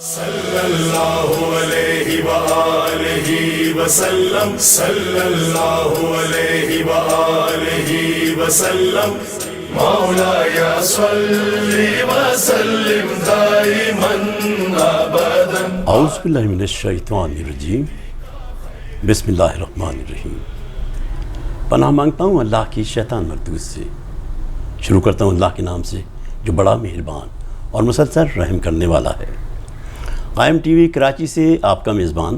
صلی اللہ علیہ وآلہ وسلم، صلی اللہ علیہ وآلہ وسلم، مولاي صل وسلم دائما ابدا۔ اعوذ باللہ من الشیطان الرجیم، بسم اللہ الرحمن الرحیم۔ پناہ مانگتا ہوں اللہ کی شیطان مردود سے۔ شروع کرتا ہوں اللہ کے نام سے جو بڑا مہربان اور مسلسل رحم کرنے والا ہے۔ قائم ٹی وی کراچی سے آپ کا میزبان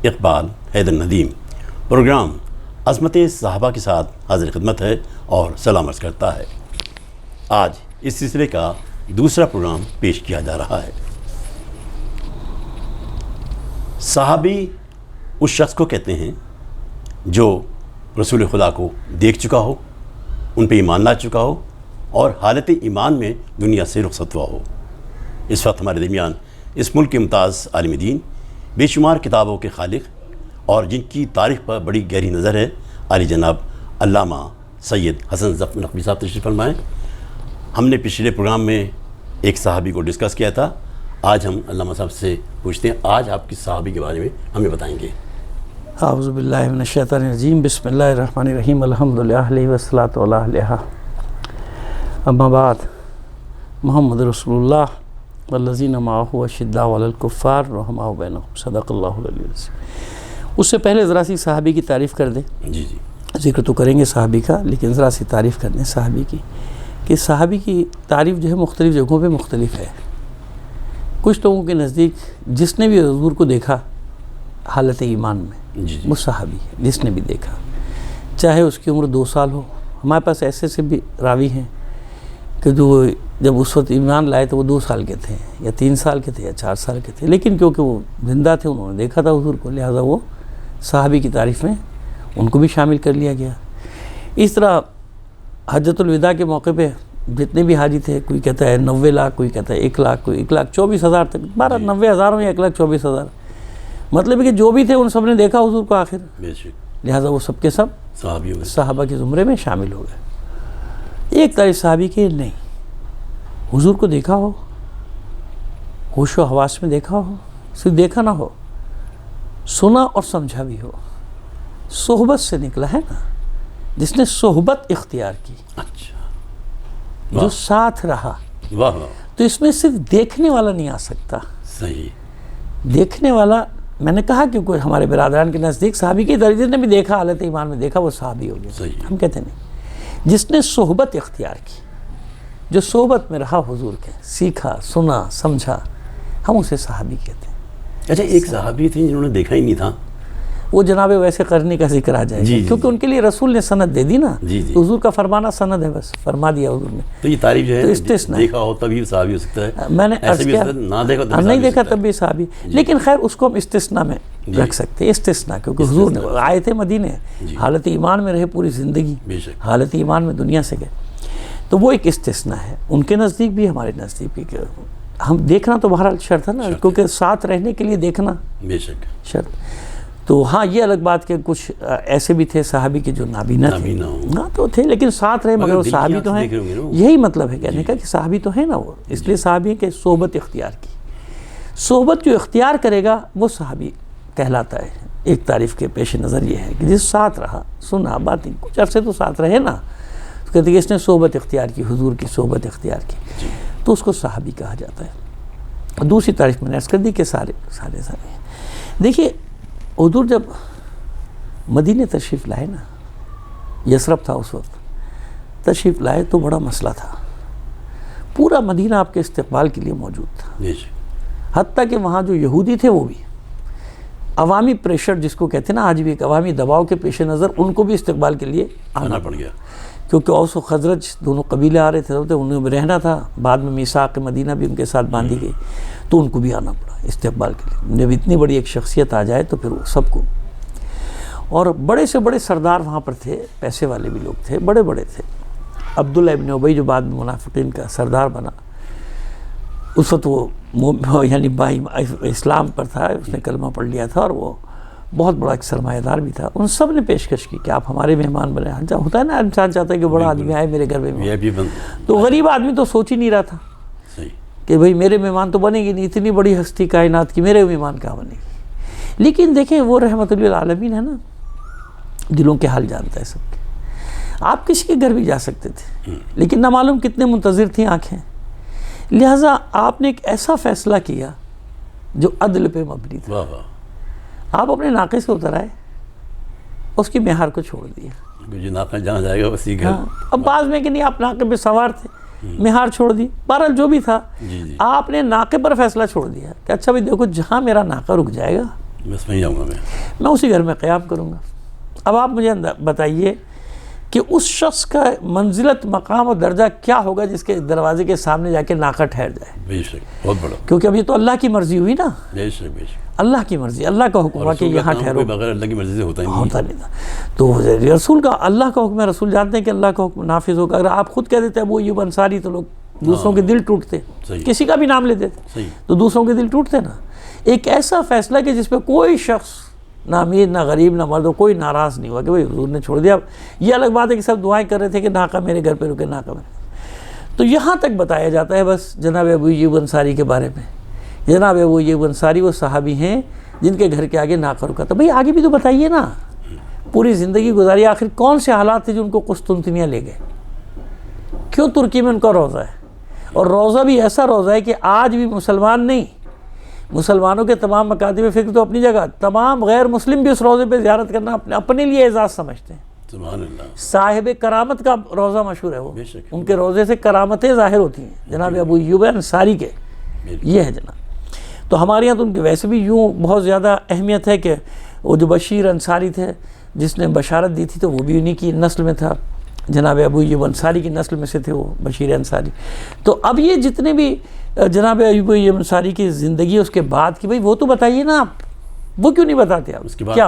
اقبال حیدر ندیم پروگرام عظمت صحابہ کے ساتھ حاضر خدمت ہے اور سلام عرض کرتا ہے۔ آج اس سلسلے کا دوسرا پروگرام پیش کیا جا رہا ہے۔ صحابی اس شخص کو کہتے ہیں جو رسول خدا کو دیکھ چکا ہو، ان پہ ایمان لا چکا ہو اور حالت ایمان میں دنیا سے رخصت ہوا ہو۔ اس وقت ہمارے درمیان اس ملک کے ممتاز عالم دین، بے شمار کتابوں کے خالق اور جن کی تاریخ پر بڑی گہری نظر ہے، عالی جناب علامہ سید حسن ظفر نقوی صاحب تشریف فرمائیں۔ ہم نے پچھلے پروگرام میں ایک صحابی کو ڈسکس کیا تھا، آج ہم علامہ صاحب سے پوچھتے ہیں آج آپ کس صحابی کے بارے میں ہمیں بتائیں گے؟ اعوذ باللہ من الشیطان الرجیم، بسم اللہ الرحمن الرحیم، الحمدللہ والصلاۃ علیہ اما بعد، محمد رسول اللہ والذین معہ اشداء علی الکفار رحماء بینہم، صدق اللہ العلی العظیم۔ اس سے پہلے ذرا سی صحابی کی تعریف کر دیں۔ جی جی، ذکر تو کریں گے صحابی کا، لیکن ذرا سی تعریف کر دیں صحابی کی، کہ صحابی کی تعریف جو ہے مختلف جگہوں پہ مختلف ہے۔ کچھ لوگوں کے نزدیک جس نے بھی حضور کو دیکھا حالت ایمان میں، جی وہ صحابی ہے، جس نے بھی دیکھا، چاہے اس کی عمر 2 سال ہو۔ ہمارے پاس ایسے سے بھی راوی ہیں کہ جو جب اس وقت ایمان لائے تو وہ 2 سال کے تھے یا 3 سال کے تھے یا 4 سال کے تھے، لیکن کیونکہ وہ زندہ تھے، انہوں نے دیکھا تھا حضور کو، لہٰذا وہ صحابی کی تعریف میں ان کو بھی شامل کر لیا گیا۔ اس طرح حجۃ الوداع کے موقع پہ جتنے بھی حاجی تھے، کوئی کہتا ہے 90 لاکھ، کوئی کہتا ہے 1 لاکھ، کوئی 1,24,000 تک، 90,000 ہو یا 1,24,000، مطلب ہے کہ جو بھی تھے ان سب نے دیکھا حضور کو آخر، بے شک لہٰذا وہ سب کے سب صحابی ہوئے۔ صحابہ کے زمرے میں شامل ہو گئے۔ ایک تعریف صحابی کی نہیں، حضور کو دیکھا ہو، ہوش و حواس میں دیکھا ہو، صرف دیکھا نہ ہو، سنا اور سمجھا بھی ہو، صحبت سے نکلا ہے نا، جس نے صحبت اختیار کی، اچھا، جو ساتھ رہا، واہ واہ، تو اس میں صرف دیکھنے والا نہیں آ سکتا۔ صحیح، دیکھنے والا، میں نے کہا کہ کوئی ہمارے برادران کے نزدیک صحابی کے درجے نے بھی دیکھا، حالت ایمان میں دیکھا، وہ صحابی ہو گیا۔ صحیح، ہم کہتے نہیں، جس نے صحبت اختیار کی، جو صحبت میں رہا حضور کے، سیکھا، سنا، سمجھا، ہم اسے صحابی کہتے ہیں۔ اچھا، ایک صحابی تھے جنہوں نے دیکھا ہی نہیں تھا، وہ جناب ویسے کرنے کا ذکر آ جائے گا، جی جی، کیونکہ ان کے لیے رسول نے سند دے دی نا، جی جی، حضور کا فرمانا سند ہے، بس فرما دیا حضور نے۔ تو یہ تعریف جو تو ہے استثناء دیکھا ہو تبھی صحابی ہو سکتا ہے، میں نے ایسے بھی ہو سکتا ہے نہ دیکھا تب نہیں دیکھا تب بھی صحابی، لیکن خیر اس کو ہم استثناء میں رکھ سکتے ہیں، استثناء، کیونکہ حضور نے آئے تھے مدینے، حالت ایمان میں رہے پوری زندگی، بے شک، حالت ایمان میں دنیا سے گئے، تو وہ ایک استثناء ہے، ان کے نزدیک بھی ہمارے نزدیک بھی۔ ہم دیکھنا تو بہرحال شرط ہے نا، کیونکہ ساتھ رہنے کے لیے دیکھنا بے شک شرط۔ تو ہاں یہ الگ بات کہ کچھ ایسے بھی تھے صحابی کے جو نابینا تھے، ہاں تو تھے لیکن ساتھ رہے، مگر وہ صحابی تو ہیں، یہی مطلب ہے کہنے کا کہ صحابی تو ہے نا وہ، اس لیے صحابی کہ صحبت اختیار کی، صحبت جو اختیار کرے گا وہ صحابی کہلاتا ہے۔ ایک تعریف کے پیش نظر یہ ہے کہ جس ساتھ رہا، سنا، باتیں، کچھ عرصے تو ساتھ رہے نا، تو کہتے ہیں کہ اس نے صحبت اختیار کی، حضور کی صحبت اختیار کی، تو اس کو صحابی کہا جاتا ہے۔ دوسری تعریف میں نے عرض کر دی کہ سارے دیکھیے، حضور جب مدینہ تشریف لائے نا، یثرب تھا اس وقت، تشریف لائے تو بڑا مسئلہ تھا، پورا مدینہ آپ کے استقبال کے لیے موجود تھا، حتیٰ کہ وہاں جو یہودی تھے وہ بھی عوامی پریشر جس کو کہتے ہیں نا آج بھی، ایک عوامی دباؤ کے پیش نظر ان کو بھی استقبال کے لیے آنا پڑ گیا، کیونکہ اوس و خزرج دونوں قبیلے آ رہے تھے، انہیں بھی رہنا تھا، بعد میں میثاق مدینہ بھی ان کے ساتھ باندھی گئی، تو ان کو بھی آنا پڑا استقبال کے لیے۔ جب اتنی بڑی ایک شخصیت آ جائے تو پھر وہ سب کو، اور بڑے سے بڑے سردار وہاں پر تھے، پیسے والے بھی لوگ تھے، بڑے بڑے تھے۔ عبداللہ ابن ابی جو بعد میں منافقین کا سردار بنا، اس وقت وہ یعنی اسلام پر تھا، اس نے کلمہ پڑھ لیا تھا، اور وہ بہت بڑا ایک سرمایہ دار بھی تھا۔ ان سب نے پیشکش کی کہ آپ ہمارے مہمان بنے۔ ہوتا ہے نا، انسان چاہتا ہے کہ بڑا آدمی آئے میرے گھر میں، تو غریب آدمی تو سوچ ہی نہیں رہا تھا کہ بھئی میرے مہمان تو بنے گی نہیں، اتنی بڑی ہستی کائنات کی میرے مہمان کہاں بنے گی. لیکن دیکھیں وہ رحمت للعالمین ہے نا، دلوں کے حال جانتا ہے سب کے. آپ کسی کے گھر بھی جا سکتے تھے لیکن نہ معلوم کتنے منتظر تھیں آنکھیں، لہٰذا آپ نے ایک ایسا فیصلہ کیا جو عدل پہ مبنی تھا. واہ واہ. آپ اپنے ناقے سے اتر آئے، اس کی مہار کو چھوڑ دیا. جو ناقہ جہاں جائے گا اسی گھر. اب بعض میں کہ نہیں آپ ناقے پہ سوار تھے، مہار چھوڑ دی، بہرحال جو بھی تھا آپ نے ناقے پر فیصلہ چھوڑ دیا کہ اچھا بھائی دیکھو جہاں میرا ناقہ رک جائے گا بس وہیں جاؤں گا میں اسی گھر میں قیام کروں گا. اب آپ مجھے بتائیے کہ اس شخص کا منزلت، مقام اور درجہ کیا ہوگا جس کے دروازے کے سامنے جا کے ناقہ ٹھہر جائے. بے شک بہت بڑا. کیونکہ اب یہ تو اللہ کی مرضی ہوئی نا. بے شک بے شک. اللہ کی مرضی، اللہ کا حکم ہوا کہ یہاں ٹھہرو. بغیر اللہ کی مرضی سے ہوتا نہیں تھا. تو رسول کا اللہ کا حکم ہے، رسول جانتے ہیں کہ اللہ کا حکم نافذ ہوگا. اگر آپ خود کہہ دیتے ابو ایوب انصاری تو لوگ دوسروں کے دل ٹوٹتے. کسی کا بھی نام لے دیتے تو دوسروں کے دل ٹوٹتے نا. ایک ایسا فیصلہ کہ جس پہ کوئی شخص، نہ امیر نہ غریب نہ مرد، کوئی ناراض نہیں ہوا کہ بھائی حضور نے چھوڑ دیا. یہ الگ بات ہے کہ سب دعائیں کر رہے تھے کہ ناقہ میرے گھر پہ رکے، ناقہ میرے. تو یہاں تک بتایا جاتا ہے بس جناب ابو ایوب انصاری کے بارے میں. جناب ابو ایوب انصاری وہ صحابی ہیں جن کے گھر کے آگے ناقہ رکا تھا. بھئی آگے بھی تو بتائیے نا، پوری زندگی گزاری، آخر کون سے حالات تھے جو ان کو قسطنطنیہ لے گئے؟ کیوں ترکی میں ان کا روضہ ہے؟ اور روضہ بھی ایسا روضہ ہے کہ آج بھی مسلمان نہیں، مسلمانوں کے تمام مکاتب فکر تو اپنی جگہ، تمام غیر مسلم بھی اس روضے پہ زیارت کرنا اپنے لیے اعزاز سمجھتے ہیں. سبحان اللہ. صاحب کرامت کا روضہ مشہور ہے وہ، ان کے روضے سے کرامتیں ظاہر ہوتی ہیں. جناب ابو ایوب انصاری کے یہ ہے جناب. تو ہمارے یہاں تو ان کے ویسے بھی یوں بہت زیادہ اہمیت ہے کہ وہ جو بشیر انصاری تھے جس نے بشارت دی تھی تو وہ بھی انہی کی نسل میں تھا. جناب ابو ایوب انصاری کی نسل میں سے تھے وہ بشیر انصاری. تو اب یہ جتنے بھی جناب ابو ایوب انصاری کی زندگی اس کے بعد کی، بھئی وہ تو بتائیے نا آپ، وہ کیوں نہیں بتاتے آپ؟ کیا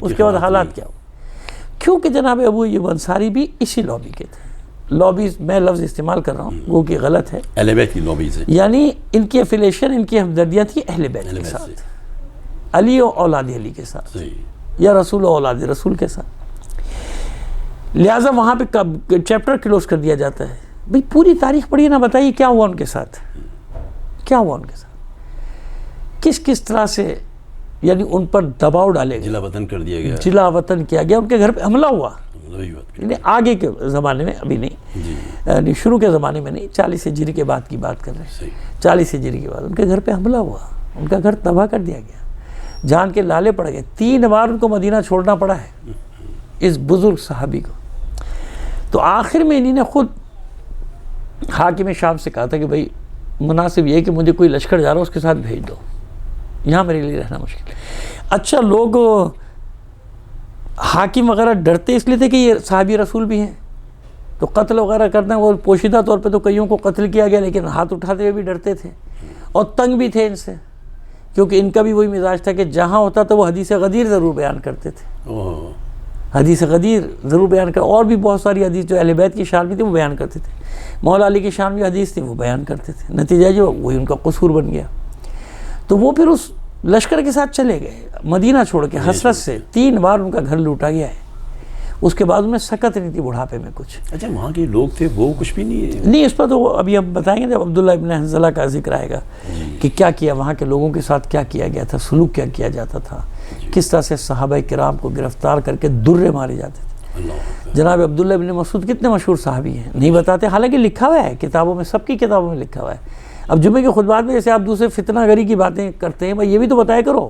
اس کے بعد حالات کیا ہو؟ کیونکہ جناب ابو ایوب انصاری بھی اسی لابی کے تھے. لابیز میں لفظ استعمال کر رہا ہوں وہ کہ غلط ہے، اہل بیت کی لابیز ہے. یعنی ان کی افیلیشن، ان کی ہمدردیاں تھیں اہل بیت کے ساتھ، علی و اولاد علی کے ساتھ، یا رسول و اولاد رسول کے ساتھ. لہٰذا وہاں پہ چیپٹر کلوز کر دیا جاتا ہے. بھئی پوری تاریخ پڑھیے نا، بتائیے کیا ہوا ان کے ساتھ، کیا ہوا ان کے ساتھ، کس طرح سے یعنی ان پر دباؤ ڈالے گئے، جلا وطن کر دیا گیا، جلا وطن کیا گیا، ان کے گھر پہ حملہ ہوا. یعنی آگے کے زمانے میں، ابھی نہیں، یعنی شروع کے زمانے میں نہیں، 40 ہجری کے بعد کی بات کر رہے ہیں. 40 ہجری کے بعد ان کے گھر پہ حملہ ہوا، ان کا گھر تباہ کر دیا گیا، جان کے لالے پڑ گئے. 3 بار ان کو مدینہ چھوڑنا پڑا ہے اس بزرگ صحابی کو. تو آخر میں انہی نے خود حاکم شام سے کہا تھا کہ بھئی مناسب یہ ہے کہ مجھے کوئی لشکر جا رہا اس کے ساتھ بھیج دو، یہاں میرے لیے رہنا مشکل ہے. اچھا لوگ حاکم وغیرہ ڈرتے اس لیے تھے کہ یہ صحابی رسول بھی ہیں تو قتل وغیرہ کرنا، وہ پوشیدہ طور پہ تو کئیوں کو قتل کیا گیا لیکن ہاتھ اٹھاتے ہوئے بھی ڈرتے تھے اور تنگ بھی تھے ان سے، کیونکہ ان کا بھی وہی مزاج تھا کہ جہاں ہوتا تو وہ حدیث غدیر ضرور بیان کرتے تھے. حدیث غدیر ضرور بیان کر، اور بھی بہت ساری حدیث جو اہل بیت کی شان بھی تھی وہ بیان کرتے تھے. مولا علی کی شان بھی حدیث تھی وہ بیان کرتے تھے. نتیجہ جو وہی ان کا قصور بن گیا. تو وہ پھر اس لشکر کے ساتھ چلے گئے مدینہ چھوڑ کے حسرت سے. 3 بار ان کا گھر لوٹا گیا ہے. اس کے بعد میں سکت نہیں تھی بڑھاپے میں کچھ. اچھا وہاں کے لوگ تھے وہ کچھ بھی نہیں، اس پر تو ابھی ہم بتائیں گے جب عبداللہ ابن حنظلہ کا ذکر آئے گا کہ کیا کیا وہاں کے لوگوں کے ساتھ، کیا کیا گیا تھا، سلوک کیا کیا جاتا تھا، کس طرح سے صحابہ کرام کو گرفتار کر کے درے مارے جاتے تھے. جناب عبداللہ ابن مسعود کتنے مشہور صحابی ہیں، نہیں بتاتے، حالانکہ لکھا ہوا ہے کتابوں میں، سب کی کتابوں میں لکھا ہوا ہے. اب جمعے کے خطبات میں جیسے آپ دوسرے فتنہ گری کی باتیں کرتے ہیں، بھائی یہ بھی تو بتایا کرو،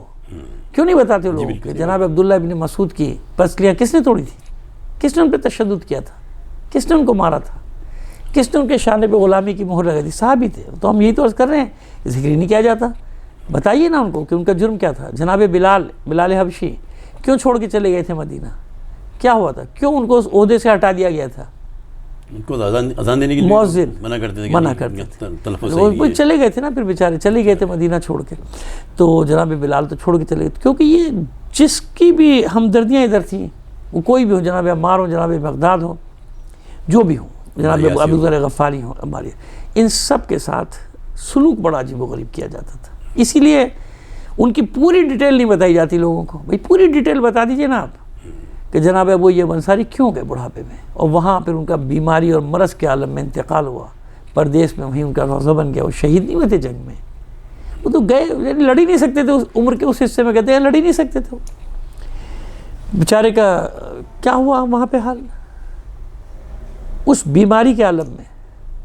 کیوں نہیں بتاتے لوگ کہ جناب عبداللہ ابن مسعود کی پسلیاں کس نے توڑی تھی، کس نے ان پہ تشدد کیا تھا، کس نے ان کو مارا تھا، کس نے ان کے شانے پہ غلامی کی مہر لگائی تھی. صحابی تھے. تو ہم یہی تو عرض کر رہے ہیں، ذکر ہی نہیں کیا جاتا. بتائیے نا ان کو کہ ان کا جرم کیا تھا. جناب بلال حبشی کیوں چھوڑ کے چلے گئے تھے مدینہ، کیا ہوا تھا، کیوں ان کو اس عہدے سے ہٹا دیا گیا تھا. ان کو اذان دینے کے لیے مؤذن منع کرتے تھے، وہ چلے گئے تھے نا، پھر بیچارے چلے گئے تھے مدینہ چھوڑ کے. تو جناب بلال تو چھوڑ کے چلے گئے کیونکہ یہ جس کی بھی ہمدردیاں ادھر تھیں، وہ کوئی بھی ہو، جناب عمار ہو، جناب مقداد ہو، جو بھی ہوں، جناب ابو ذر غفاری ہوں، ہمارے ان سب کے ساتھ سلوک بڑا عجیب و غریب کیا جاتا تھا. اسی لیے ان کی پوری ڈیٹیل نہیں بتائی جاتی لوگوں کو. بھائی پوری ڈیٹیل بتا دیجئے نا آپ کہ جناب ابو ایوب انصاری کیوں گئے بڑھاپے میں، اور وہاں پھر ان کا بیماری اور مرض کے عالم میں انتقال ہوا. پردیس میں وہیں ان کا روضہ بن گیا. وہ شہید نہیں ہوئے تھے جنگ میں, وہ تو گئے, یعنی لڑ ہی نہیں سکتے تھے اس عمر کے اس حصے میں, کہتے ہیں لڑ ہی نہیں سکتے تھے. بیچارے کا کیا ہوا وہاں پہ حال, اس بیماری کے عالم میں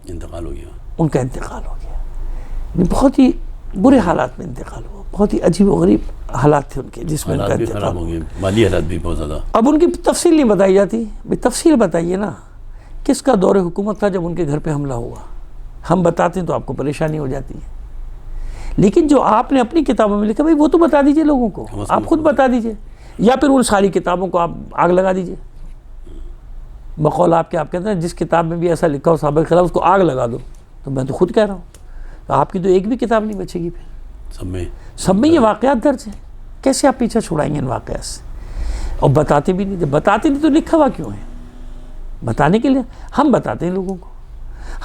انتقال ہو گیا, ان کا انتقال ہو گیا. بہت ہی برے حالات میں انتقال ہوا, بہت ہی عجیب و غریب حالات تھے ان کے جس میں ان کا حالات بھی انتقال خراب ہو ہوا. گئے, مالی حالات بھی بہت زیادہ. اب ان کی تفصیل نہیں بتائی جاتی. تفصیل بتائیے نا, کس کا دور حکومت تھا جب ان کے گھر پہ حملہ ہوا؟ ہم بتاتے ہیں تو آپ کو پریشانی ہو جاتی ہے, لیکن جو آپ نے اپنی کتابوں میں لکھا بھائی وہ تو بتا دیجئے لوگوں کو, آپ خود بتا دیجئے, یا پھر ان ساری کتابوں کو آپ آگ لگا دیجئے. بقول آپ کہتے ہیں جس کتاب میں بھی ایسا لکھا ہو صحابہ کے خلاف اس کو آگ لگا دو. تو میں تو خود کہہ رہا ہوں, آپ کی تو ایک بھی کتاب نہیں بچے گی پھر. سب میں یہ واقعات درج ہیں. کیسے آپ پیچھا چھڑائیں گے ان واقعات سے؟ اور بتاتے بھی نہیں. جب بتاتے نہیں تو لکھا ہوا کیوں ہے؟ بتانے کے لیے ہم بتاتے ہیں لوگوں کو,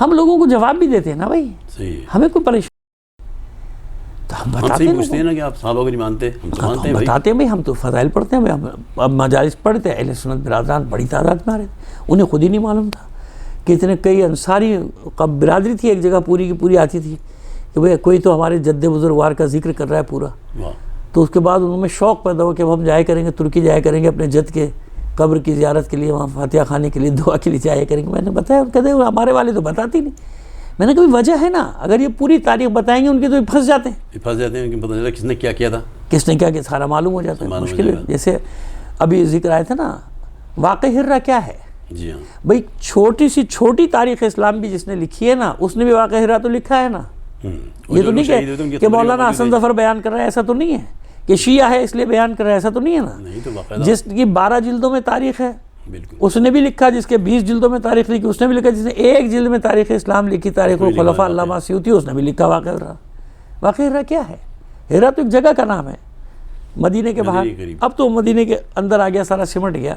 ہم لوگوں کو جواب بھی دیتے ہیں نا بھائی, ہمیں کوئی پریشانی تو ہم بتاتے ہیں نا کہ آپ صحابہ کو نہیں مانتے, ہم تو مانتے ہیں, بتاتے ہیں بھائی, ہم تو فضائل پڑھتے ہیں. اب مجالس پڑھتے ہیں, اہل سنت برادران بڑی تعداد میں آ رہے تھے, انہیں خود ہی نہیں معلوم تھا کہ اتنے کئی انصاری برادری تھی ایک جگہ پوری کی پوری آتی تھی کہ بھئی کوئی تو ہمارے جد بزرگوار کا ذکر کر رہا ہے پورا. تو اس کے بعد انہوں میں شوق پیدا ہوا کہ اب ہم جایا کریں گے, ترکی جایا کریں گے اپنے جد کے قبر کی زیارت کے لیے, وہاں فاتحہ خانے کے لیے دعا کے لیے جایا کریں گے. میں نے بتایا, کہتے ہیں ہمارے والے تو بتاتی نہیں. میں نے کہا وجہ ہے نا, اگر یہ پوری تاریخ بتائیں گے ان کے تو پھنس جاتے ہیں, کہ پتہ چلا کس نے کیا کیا تھا, کس نے کیا کیا, سارا معلوم ہو جاتا ہے. مشکل ہے. جیسے ابھی ذکر آیا تھا نا, واقع ہرہ کیا ہے؟ جی ہاں بھئی چھوٹی سی چھوٹی تاریخ اسلام بھی جس نے لکھی ہے نا, اس نے بھی واقع ہرہ تو لکھا ہے نا. یہ تو نہیں کہ مولانا حسن ظفر بیان کر رہا ہے, ایسا تو نہیں ہے کہ شیعہ ہے اس لیے بیان کر رہا ہے, ایسا تو نہیں ہے نا. جس کی 12 جلدوں میں تاریخ ہے اس نے بھی لکھا, جس کے 20 جلدوں میں تاریخ لکھی اس نے بھی لکھا, جس نے ایک جلد میں تاریخ اسلام لکھی تاریخ الخلفاء علامہ سیوطی, اس نے بھی لکھا واقع ہرہ. واقع ہرہ کیا ہے؟ ہرہ تو ایک جگہ کا نام ہے مدینے کے باہر. اب تو مدینے کے اندر آ گیا, سارا سمٹ گیا,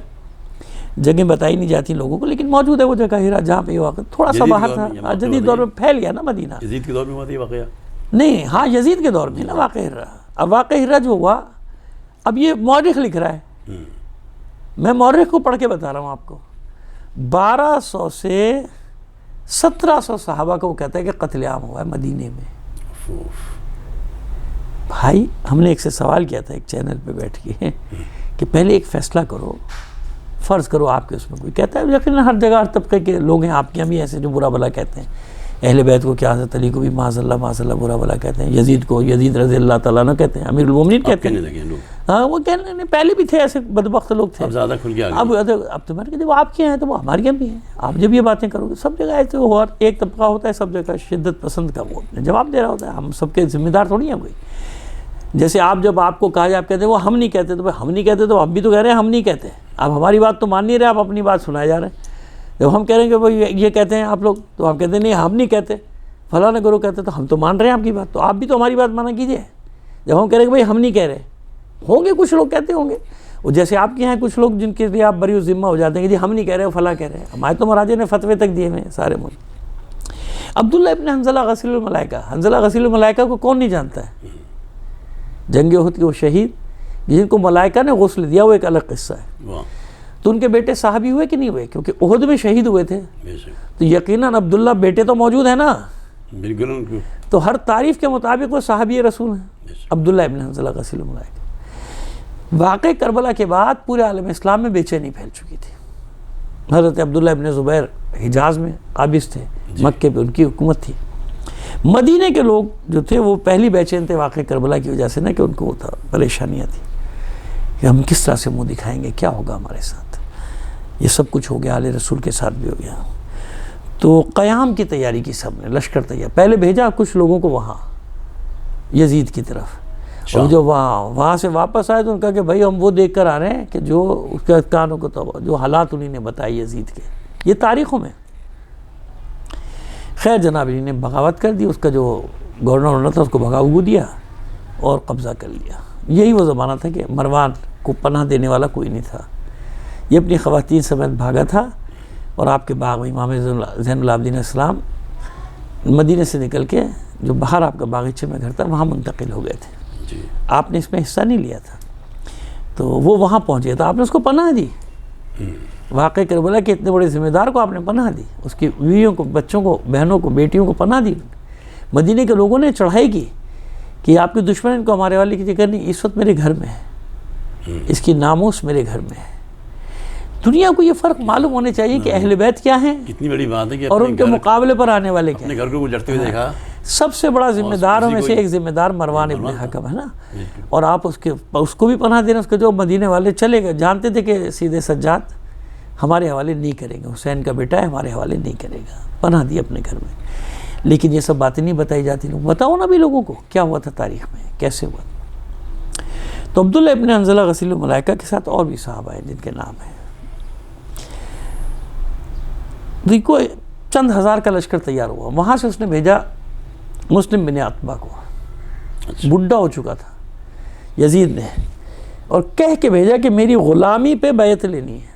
جگہیں بتائی نہیں جاتی لوگوں کو, لیکن موجود ہے وہ جگہ ہرہ جہاں پہ یہ واقع تھوڑا سا باہر تھا. جدید دور میں پھیل گیا نا مدینہ. یزید کے دور میں ہوا تھا یہ واقعہ؟ نہیں, ہاں یزید کے دور میں نا واقع ہرہ. اب واقع ہرہ جو ہوا, اب یہ مورخ لکھ رہا ہے, میں مورخ کو پڑھ کے بتا رہا ہوں آپ کو. 1200 سے 1700 صحابہ کو وہ کہتا ہے کہ قتل عام ہوا ہے مدینے میں. بھائی ہم نے ایک سے سوال کیا تھا ایک چینل پہ بیٹھ کے کہ پہلے ایک فیصلہ کرو, فرض کرو آپ کے اس میں کوئی کہتا ہے, یقیناً ہر جگہ ہر طبقے کے لوگ ہیں, آپ کے یہاں بھی ایسے جو برا بلا کہتے ہیں. اہل بیت کو کیا, حضرت علی کو بھی معاذ اللہ برا بلا کہتے ہیں, یزید کو یزید رضی اللہ تعالیٰ عنہ کہتے ہیں, امیر المومنین کہتے ہیں. ہاں وہ کہنے پہلے بھی تھے ایسے بدبخت لوگ تھے, اب زیادہ کھل گیا. اب تو میں نے کہا جب آپ کے ہیں تو وہ ہمارے یہاں بھی ہیں. آپ جب یہ باتیں کرو گے, سب جگہ ایسے ہو, ایک طبقہ ہوتا ہے سب جگہ شدت پسند کا, وہ جواب دے رہا ہوتا ہے. ہم سب کے ذمہ دار تھوڑی ہیں کوئی. جیسے آپ جب آپ کو کہا جائے آپ کہتے ہیں وہ ہم نہیں کہتے, تو ہم نہیں کہتے تو ہم بھی تو کہہ رہے ہیں ہم نہیں کہتے. آپ ہماری بات تو مان نہیں رہے, آپ اپنی بات سنائے جا رہے ہیں. جب ہم کہہ رہے ہیں کہ بھائی یہ کہتے ہیں آپ لوگ, تو آپ کہتے ہیں نہیں ہم نہیں کہتے, فلاں گروہ کہتے, تو ہم تو مان رہے ہیں آپ کی بات, تو آپ بھی تو ہماری بات مانا کیجیے. جب ہم کہہ رہے ہیں کہ بھائی ہم نہیں کہہ رہے, ہوں گے کچھ لوگ کہتے ہوں گے, اور جیسے آپ کے یہاں کچھ لوگ جن کے لیے آپ بری ذمہ ہو جاتے ہیں کہ جی ہم نہیں کہہ رہے, فلاں کہہ رہے ہیں. ہمارے تو مراجع نے فتوے تک دیے ہوئے ہیں سارے ملک. عبداللہ ابن حنظلہ غسیل الملائکہ, حنظلہ غسیل الملائکہ کو کون نہیں جانتا ہے؟ جنگ احد کے وہ شہید جن کو ملائکہ نے غسل دیا, وہ ایک الگ قصہ ہے. تو ان کے بیٹے صحابی ہوئے کہ نہیں ہوئے؟ کیونکہ احد میں شہید ہوئے تھے, تو یقیناً عبداللہ بیٹے تو موجود ہیں نا. بالکل. تو ہر تعریف کے مطابق وہ صحابی رسول ہیں عبداللہ ابن حنظلہ غسیل الملائکہ. واقع کربلا کے بعد پورے عالم اسلام میں بے چینی پھیل چکی تھی. حضرت عبداللہ ابن زبیر حجاز میں قابض تھے, مکے پہ ان کی حکومت تھی. مدینے کے لوگ جو تھے وہ پہلی بے چین تھے واقع کربلا کی وجہ سے, نا کہ ان کو وہ تھا پریشانیاں تھیں کہ ہم کس طرح سے منہ دکھائیں گے, کیا ہوگا ہمارے ساتھ. یہ سب کچھ ہو گیا, آل رسول کے ساتھ بھی ہو گیا. تو قیام کی تیاری کی سب نے, لشکر تیار پہلے بھیجا کچھ لوگوں کو وہاں یزید کی طرف, اور جو وہاں سے واپس آئے تو ان کا کہ بھائی ہم وہ دیکھ کر آ رہے ہیں کہ جو اس کے کانوں کو تو جو حالات انہیں نے بتائی یزید کے, یہ تاریخوں میں. خیر جناب انہیں نے بغاوت کر دی, اس کا جو گورنر ہونا تھا اس کو بھگاؤ دیا اور قبضہ کر لیا. یہی وہ زمانہ تھا کہ مروان کو پناہ دینے والا کوئی نہیں تھا. یہ اپنی خواتین سمیت بھاگا تھا, اور آپ کے باغ میں امام زین العابدین اسلام مدینہ سے نکل کے جو باہر آپ کا باغیچے میں گھر تھا وہاں منتقل ہو گئے تھے. آپ نے اس میں حصہ نہیں لیا تھا, تو وہ وہاں پہنچ گیا تھا, آپ نے اس کو پناہ دی. واقع کربلا کے اتنے بڑے ذمہ دار کو آپ نے پناہ دی، اس کی بیویوں کو، بچوں کو، بہنوں کو، بیٹیوں کو پناہ دی۔ مدینے کے لوگوں نے چڑھائی کی کہ آپ کے دشمن کو ہمارے والے کی ذکر نہیں، اس وقت میرے گھر میں ہے، اس کی ناموس میرے گھر میں ہے۔ دنیا کو یہ فرق معلوم ہونے چاہیے کہ اہل بیت کیا ہیں، کتنی بڑی بات ہے کہ اور ان کے مقابلے پر آنے والے کیا ہیں۔ اپنے گھر کو گزرتے ہوئے دیکھا، سب سے بڑا ذمہ داروں میں سے ایک ذمہ دار مروان ابن حکم ہے نا، اور آپ اس کو بھی پناہ دینا، اس کے جو مدینے والے چلے گئے، جانتے تھے کہ سیدھے سجاد ہمارے حوالے نہیں کریں گے، حسین کا بیٹا ہے ہمارے حوالے نہیں کرے گا، پناہ دی اپنے گھر میں۔ لیکن یہ سب باتیں نہیں بتائی جاتی، لوگ بتاؤ نا بھی لوگوں کو کیا ہوا تھا تاریخ میں، کیسے ہوا۔ تو عبداللہ ابن حنظلہ غسیل الملائکہ کے ساتھ اور بھی صحابہ ہیں جن کے نام ہیں۔ دیکھو چند ہزار کا لشکر تیار ہوا، وہاں سے اس نے بھیجا مسلم بن عتبہ کو، بڈھا ہو چکا تھا یزید نے، اور کہہ کے بھیجا کہ میری غلامی پہ بیعت لینی ہے۔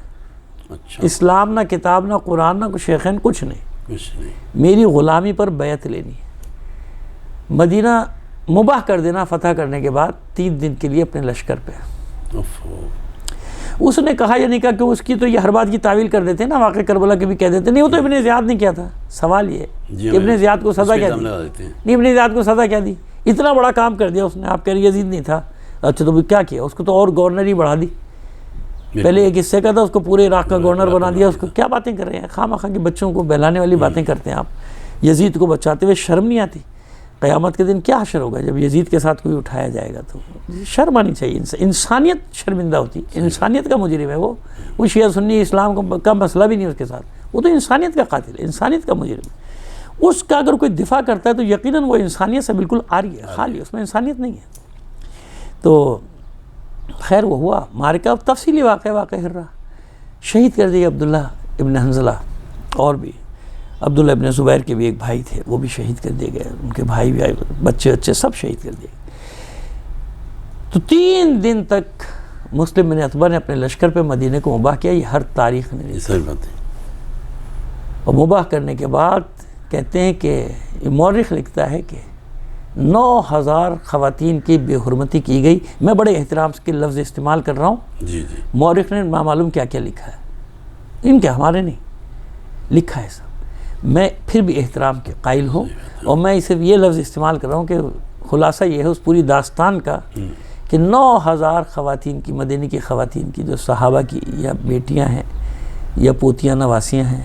اسلام نہ کتاب نہ قرآن نہ شیخین کچھ نہیں، میری غلامی پر بیعت لینی ہے۔ مدینہ مباح کر دینا فتح کرنے کے بعد 3 دن کے لیے اپنے لشکر پہ۔ اس نے کہا یا نہیں کہا کہ اس کی تو یہ ہر بات کی تعویل کر دیتے ہیں نا، واقع کربلا کے بھی کہہ دیتے ہیں، نہیں وہ تو ابن زیاد نے کیا تھا۔ سوال یہ کہ ابن زیاد کو سزا کیا دی؟ نہیں، ابن زیاد کو سزا کیا دی؟ اتنا بڑا کام کر دیا اس نے، آپ کہہ رہے یزید نہیں تھا، اچھا تو کیا کیا؟ اس کو تو اور گورنر ہی بڑھا دی، پہلے ایک حصے کا تھا اس کو پورے عراق کا گورنر بنا دیا۔ اس کو کیا باتیں کر رہے ہیں، خواہ مخواہ کے بچوں کو بہلانے والی باتیں کرتے ہیں آپ۔ یزید کو بچاتے ہوئے شرم نہیں آتی؟ قیامت کے دن کیا حشر ہوگا جب یزید کے ساتھ کوئی اٹھایا جائے گا، تو شرم آنی چاہیے۔ انسانیت شرمندہ ہوتی، انسانیت کا مجرم ہے وہ شیعہ سنی اسلام کا مسئلہ بھی نہیں اس کے ساتھ، وہ تو انسانیت کا قاتل ہے، انسانیت کا مجرم ہے۔ اس کا اگر کوئی دفاع کرتا ہے تو یقیناً وہ انسانیت سے بالکل عاری ہے، خالی، اس میں انسانیت نہیں ہے۔ تو خیر وہ ہوا مارکہ، تفصیلی واقعہ رہا، شہید کر دیا عبداللہ ابن حنظلہ، اور بھی عبداللہ ابن زبیر کے بھی ایک بھائی تھے، وہ بھی شہید کر دیے گئے، ان کے بھائی بھی آئے، بچے سب شہید کر دیے گئے۔ تو 3 دن تک مسلم بن عتبہ نے اپنے لشکر پہ مدینے کو مباح کیا، یہ ہر تاریخ نے، اور مباح کرنے کے بعد کہتے ہیں کہ مورخ لکھتا ہے کہ 9000 خواتین کی بے حرمتی کی گئی۔ میں بڑے احترام کے لفظ استعمال کر رہا ہوں، مورخ نے معلوم کیا کیا لکھا ہے، ان کے ہمارے نہیں لکھا ہے سب، میں پھر بھی احترام کے قائل ہوں، اور میں صرف یہ لفظ استعمال کر رہا ہوں کہ خلاصہ یہ ہے اس پوری داستان کا کہ 9000 خواتین کی، مدینے کی خواتین کی جو صحابہ کی یا بیٹیاں ہیں یا پوتیاں نواسیاں ہیں،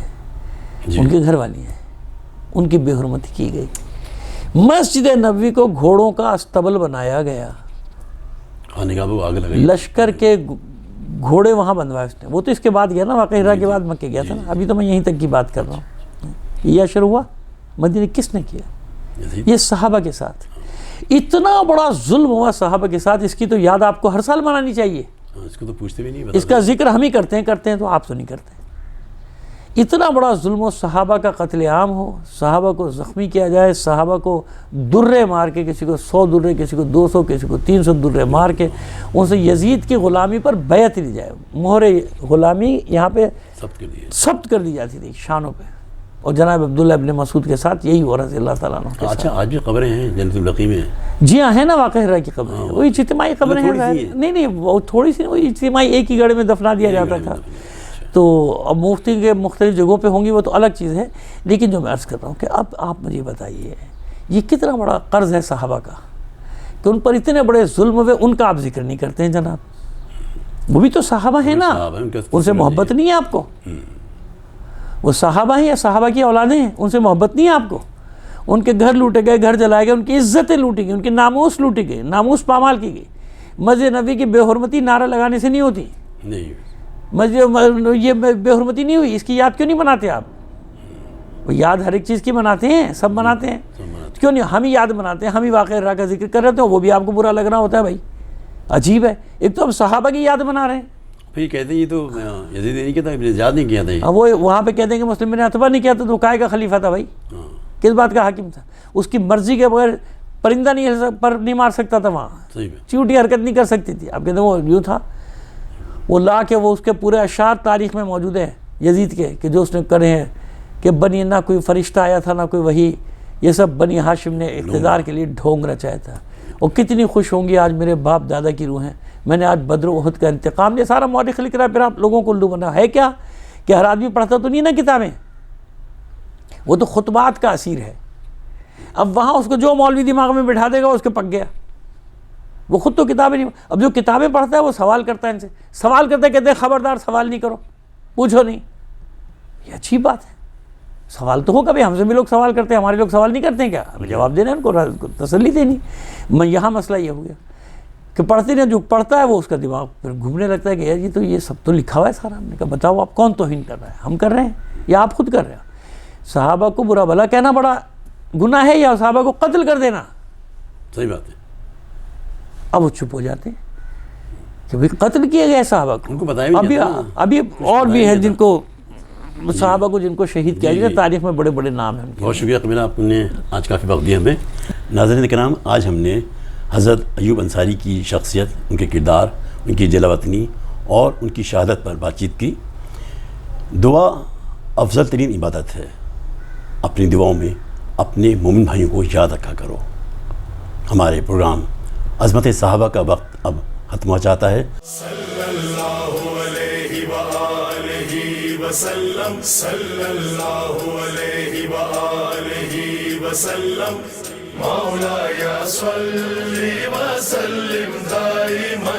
ان کے گھر والی ہیں، ان کی بے حرمتی کی گئی۔ مسجد نبوی کو گھوڑوں کا استبل بنایا گیا، لشکر کے گھوڑے وہاں بنوائے اس نے، وہ تو اس کے بعد گیا نا، واقعہ ہرا کے بعد مکے گیا تھا نا، ابھی تو میں یہیں تک کی بات کر رہا ہوں۔ یہ اشر ہوا مدینے کس نے کیا؟ یہ صحابہ کے ساتھ اتنا بڑا ظلم ہوا، صحابہ کے ساتھ، اس کی تو یاد آپ کو ہر سال منانی چاہیے۔ اس کو تو پوچھتے بھی نہیں، اس کا ذکر ہم ہی کرتے ہیں تو آپ تو نہیں کرتے۔ اتنا بڑا ظلم ہو، صحابہ کا قتل عام ہو، صحابہ کو زخمی کیا جائے، صحابہ کو درے مار کے، کسی کو 100 درے، کسی کو 200، کسی کو 300 درے مار کے ان سے یزید کی غلامی پر بیعت لی جائے۔ مہر غلامی یہاں پہ ثبت کر دی جاتی تھی شانوں پہ، اور جناب عبداللہ ابن مسعود کے ساتھ یہی ہوا رضی اللہ تعالیٰ عنہ کے ساتھ۔ اچھا آج بھی قبریں ہیں جنت البقیع میں؟ جی ہاں، ہے نا، واقعہ ہرا کی قبریں ہیں، وہی اجتماعی قبریں ہیں، نہیں وہ تھوڑی سی، وہی اجتماعی ایک ہی گڑھ میں دفنا دیا جاتا تھا۔ تو اب مفتی کے مختلف جگہوں پہ ہوں گی وہ تو الگ چیز ہے، لیکن جو میں عرض کر رہا ہوں کہ اب آپ مجھے بتائیے یہ کتنا بڑا قرض ہے صحابہ کا کہ ان پر اتنے بڑے ظلم ہوئے، ان کا آپ ذکر نہیں کرتے ہیں جناب۔ وہ بھی تو صحابہ ہیں نا، ان سے محبت نہیں ہے آپ کو؟ وہ صحابہ ہیں یا صحابہ کی اولادیں ہیں، ان سے محبت نہیں ہے آپ کو؟ ان کے گھر لوٹے گئے، گھر جلائے گئے، ان کی عزتیں لوٹی گئی، ان کی ناموس لوٹی گئی، ناموس پامال کی گئی۔ مسجد نبی کی بے حرمتی نعرہ لگانے سے نہیں ہوتی، یہ بے حرمتی نہیں ہوئی، اس کی یاد کیوں نہیں مناتے آپ؟ وہ یاد ہر ایک چیز کی مناتے ہیں، سب مناتے ہیں، کیوں نہیں؟ ہم ہی یاد مناتے ہیں، ہم ہی واقعہ ہرا کا ذکر کر رہے ہیں، وہ بھی آپ کو برا لگ رہا ہوتا ہے بھائی، عجیب ہے۔ ایک تو ہم صحابہ کی یاد منا رہے ہیں، پھر کہتے ہیں یہ تو یزید نہیں کیا تھا، ابن زیاد نہیں کیا تھا، وہ وہاں پہ کہتے ہیں کہ مسلم بن عتبہ نہیں کیا تھا، تو کائے کا خلیفہ تھا بھائی، کس بات کا حاکم تھا؟ اس کی مرضی کے بغیر پرندہ نہیں مار سکتا تھا وہاں، چیوٹی حرکت نہیں کر سکتی تھی۔ آپ کہتے ہیں وہ یوں تھا، وہ لا کے وہ اس کے پورے اشعار تاریخ میں موجود ہیں یزید کے کہ جو اس نے کرے ہیں کہ بنی نہ کوئی فرشتہ آیا تھا نہ کوئی وحی، یہ سب بنی ہاشم نے اقتدار کے لیے ڈھونگ رچایا تھا، اور کتنی خوش ہوں گی آج میرے باپ دادا کی روحیں میں نے آج بدر و احد کا انتقام لیا. سارا مورخ لکھ رہا ہے, پھر آپ لوگوں کو الو بنا ہے کیا کہ ہر آدمی پڑھتا تو نہیں نا کتابیں, وہ تو خطبات کا اثیر ہے. اب وہاں اس کو جو مولوی دماغ میں بٹھا دے گا اس کے پک گیا, وہ خود تو کتابیں نہیں. اب جو کتابیں پڑھتا ہے وہ سوال کرتا ہے, ان سے سوال کرتا ہے, کہتے ہیں خبردار سوال نہیں کرو, پوچھو نہیں. یہ اچھی بات ہے, سوال تو ہوگا, ہم سے بھی لوگ سوال کرتے ہیں, ہمارے لوگ سوال نہیں کرتے ہیں کیا؟ ہمیں جواب دینا ہے, ان کو تسلی دینی. میں یہاں مسئلہ یہ ہو گیا کہ پڑھتے نہیں, جو پڑھتا ہے وہ اس کا دماغ پھر گھومنے لگتا ہے کہ یار یہ تو یہ سب تو لکھا ہوا ہے سارا. ہم نے کہا بتاؤ آپ کون توہین کر رہا ہے, ہم کر رہے ہیں یا آپ خود کر رہے ہیں؟ صحابہ کو برا بھلا کہنا بڑا گناہ ہے یا صحابہ کو قتل کر دینا؟ صحیح بات ہے. اب وہ چپ ہو جاتے ہیں کہ بھائی قتل کیے گئے صحابہ کو, ان کو بتایا بھی ابھی اور بھی ہیں جن کو صحابہ کو جن کو شہید کیا گیا, تاریخ میں بڑے بڑے نام ہیں. بہت شکریہ قبیلہ, آپ نے آج کافی وقت دیا ہمیں. ناظرین کرام, آج ہم نے حضرت ایوب انصاری کی شخصیت, ان کے کردار, ان کی جلا وطنی اور ان کی شہادت پر بات چیت کی. دعا افضل ترین عبادت ہے. اپنی دعاؤں میں اپنے مومن بھائیوں کو یاد رکھا کرو. ہمارے پروگرام عظمت صحابہ کا وقت اب ختم ہو جاتا ہے. صلی اللہ علیہ وآلہ وسلم, صلی اللہ علیہ وآلہ وسلم. مولایا صلی وسلم دائما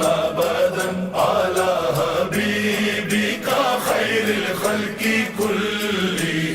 ابدا علی حبیبک خیر الخلق کلہم.